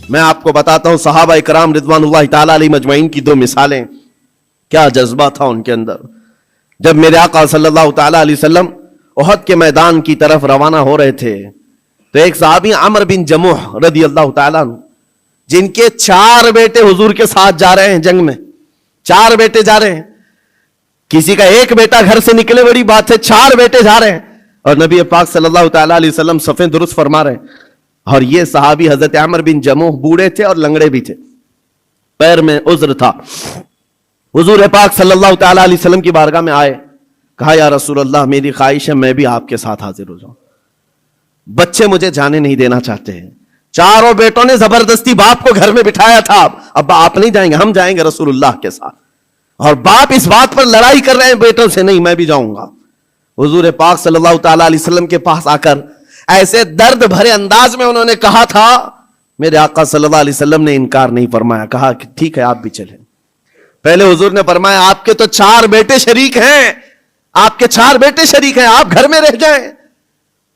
میں آپ کو بتاتا ہوں صحابہ اکرام رضوانullah تعالی علیہم اجمعین کی 2 مثالیں. کیا جذبہ تھا ان کے اندر. جب میرے آقا صلی اللہ تعالی علیہ وسلم احد کے میدان کی طرف روانہ ہو رہے تھے تو ایک صحابی عمر بن جموح رضی اللہ تعالیٰ عنہ، جن کے 4 بیٹے حضور کے ساتھ جا رہے ہیں جنگ میں، 4 بیٹے جا رہے ہیں. کسی کا 1 بیٹا گھر سے نکلے بڑی بات ہے، 4 بیٹے جا رہے ہیں اور نبی پاک صلی اللہ تعالیٰ علیہ وسلم صفیں درست فرما رہے ہیں. اور یہ صحابی حضرت عمر بن جموح بوڑھے تھے اور لنگڑے بھی تھے، پیر میں عذر تھا. حضور پاک صلی اللہ تعالیٰ علیہ وسلم کی بارگاہ میں آئے، کہا یا رسول اللہ میری خواہش ہے میں بھی آپ کے ساتھ حاضر ہو جاؤں. بچے مجھے جانے نہیں دینا چاہتے ہیں. 4 بیٹوں نے زبردستی باپ کو گھر میں بٹھایا تھا، ابا آپ نہیں جائیں گے، ہم جائیں گے رسول اللہ کے ساتھ. اور باپ اس بات پر لڑائی کر رہے ہیں بیٹوں سے، نہیں میں بھی جاؤں گا. حضور پاک صلی اللہ تعالیٰ علیہ وسلم کے پاس آ کر ایسے درد بھرے انداز میں انہوں نے کہا تھا، میرے آقا صلی اللہ علیہ وسلم نے انکار نہیں فرمایا، کہا کہ ٹھیک ہے آپ بھی چلیں. پہلے حضور نے فرمایا آپ کے تو 4 بیٹے شریک ہیں، آپ کے 4 بیٹے شریک ہیں، آپ گھر میں رہ جائیں.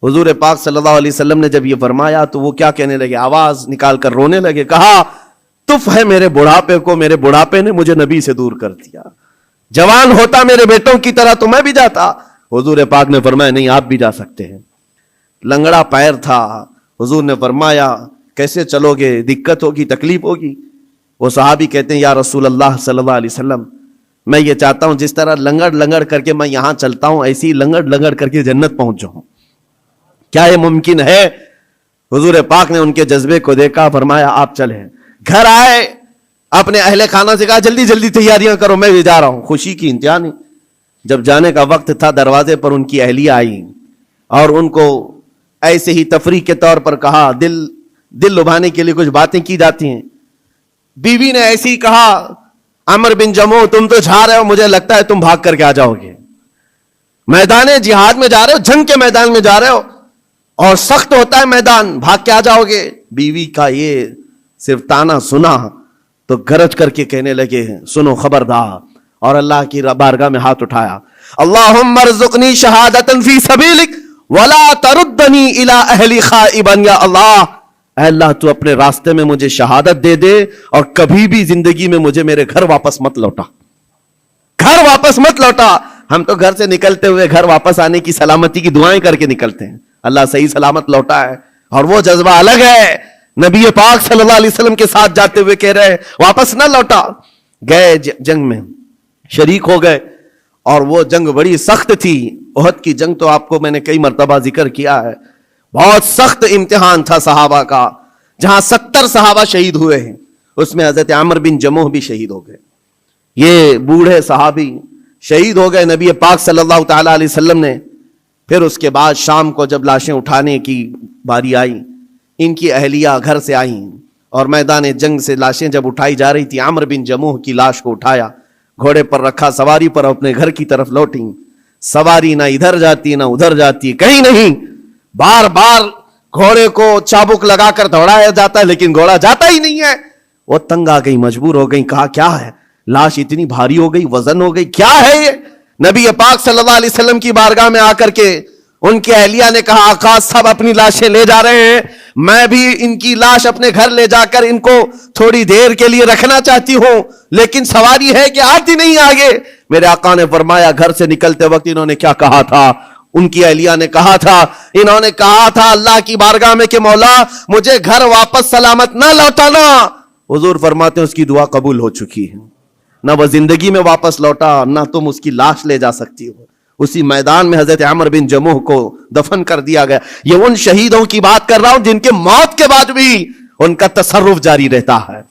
حضور پاک صلی اللہ علیہ وسلم نے جب یہ فرمایا تو وہ کیا کہنے لگے، آواز نکال کر رونے لگے. کہا تف ہے میرے بڑھاپے کو، میرے بڑھاپے نے مجھے نبی سے دور کر دیا. جوان ہوتا میرے بیٹوں کی طرح تو میں بھی جاتا. حضور پاک نے فرمایا نہیں آپ بھی جا سکتے ہیں. لنگڑا پیر تھا. حضور نے فرمایا کیسے چلو گے، دقت ہوگی، تکلیف ہوگی. وہ صحابی کہتے ہیں یا رسول اللہ صلی اللہ علیہ وسلم میں یہ چاہتا ہوں جس طرح لنگڑ لنگڑ کر کے میں یہاں چلتا ہوں ایسی ہی لنگڑ لنگڑ کر کے جنت پہنچ جاؤں. کیا یہ ممکن ہے؟ حضور پاک نے ان کے جذبے کو دیکھا، فرمایا آپ چلیں. گھر آئے، اپنے اہل خانہ سے کہا جلدی جلدی تیاریاں کرو میں بھی جا رہا ہوں. خوشی کی انتہا نہیں. جب جانے کا وقت تھا دروازے پر ان کی اہلیہ آئی اور ان کو ایسے ہی تفریح کے طور پر کہا، دل لبھانے کے لیے کچھ باتیں کی جاتی ہیں. بیوی نے ایسے ہی کہا عمر بن جموح تم تو جا رہے ہو، مجھے لگتا ہے تم بھاگ کر کے آ جاؤ گے. میدان جہاد میں جا رہے ہو، جنگ کے میدان میں جا رہے ہو اور سخت ہوتا ہے میدان، بھاگ کے آ جاؤ گے. بیوی کا یہ صرف تانا سنا تو گرج کر کے کہنے لگے سنو خبردار، اور اللہ کی بارگاہ میں ہاتھ اٹھایا، اللہم ارزقنی شہادتا فی سبیلک ولا تردنی الی اہلی خائبا. یا اللہ، اے اللہ تو اپنے راستے میں مجھے شہادت دے دے اور کبھی بھی زندگی میں مجھے میرے گھر واپس مت لوٹا، گھر واپس مت لوٹا. ہم تو گھر سے نکلتے ہوئے گھر واپس آنے کی سلامتی کی دعائیں کر کے نکلتے ہیں، اللہ صحیح سلامت لوٹا ہے. اور وہ جذبہ الگ ہے. نبی پاک صلی اللہ علیہ وسلم کے ساتھ جاتے ہوئے کہہ رہے ہیں واپس نہ لوٹا. گئے جنگ میں شریک ہو گئے اور وہ جنگ بڑی سخت تھی. احد کی جنگ تو آپ کو میں نے کئی مرتبہ ذکر کیا ہے، بہت سخت امتحان تھا صحابہ کا، جہاں 70 صحابہ شہید ہوئے ہیں اس میں حضرت عمر بن جموح بھی شہید ہو گئے. یہ بوڑھے صحابی شہید ہو گئے. نبی پاک صلی اللہ تعالی علیہ وسلم نے پھر اس کے بعد شام کو جب لاشیں اٹھانے کی باری آئی، ان کی اہلیہ گھر سے آئیں اور میدان جنگ سے لاشیں جب اٹھائی جا رہی تھی، عمر بن جموح کی لاش کو اٹھایا، گھوڑے پر رکھا، سواری پر اپنے گھر کی طرف لوٹیں. سواری نہ ادھر جاتی نہ ادھر جاتی، کہیں نہیں. بار بار گھوڑے کو چابک لگا کر دوڑایا جاتا ہے لیکن گھوڑا جاتا ہی نہیں ہے. وہ تنگ آ گئی، مجبور ہو گئی. کہا کیا ہے، لاش اتنی بھاری ہو گئی، وزن ہو گئی، کیا ہے یہ؟ نبی پاک صلی اللہ علیہ وسلم کی بارگاہ میں آ کر کے ان کی اہلیہ نے کہا آقا سب اپنی لاشیں لے جا رہے ہیں، میں بھی ان کی لاش اپنے گھر لے جا کر ان کو تھوڑی دیر کے لیے رکھنا چاہتی ہوں، لیکن سواری ہے کہ آتی نہیں آگے. میرے آقا نے فرمایا گھر سے نکلتے وقت انہوں نے کیا کہا تھا؟ ان کی اہلیہ نے کہا تھا، انہوں نے کہا تھا اللہ کی بارگاہ میں کہ مولا مجھے گھر واپس سلامت نہ لوٹانا. حضور فرماتے ہیں اس کی دعا قبول ہو چکی ہے. نہ وہ زندگی میں واپس لوٹا، نہ تم اس کی لاش لے جا سکتی ہو. اسی میدان میں حضرت عمر بن جموح کو دفن کر دیا گیا. یہ ان شہیدوں کی بات کر رہا ہوں جن کے موت کے بعد بھی ان کا تصرف جاری رہتا ہے.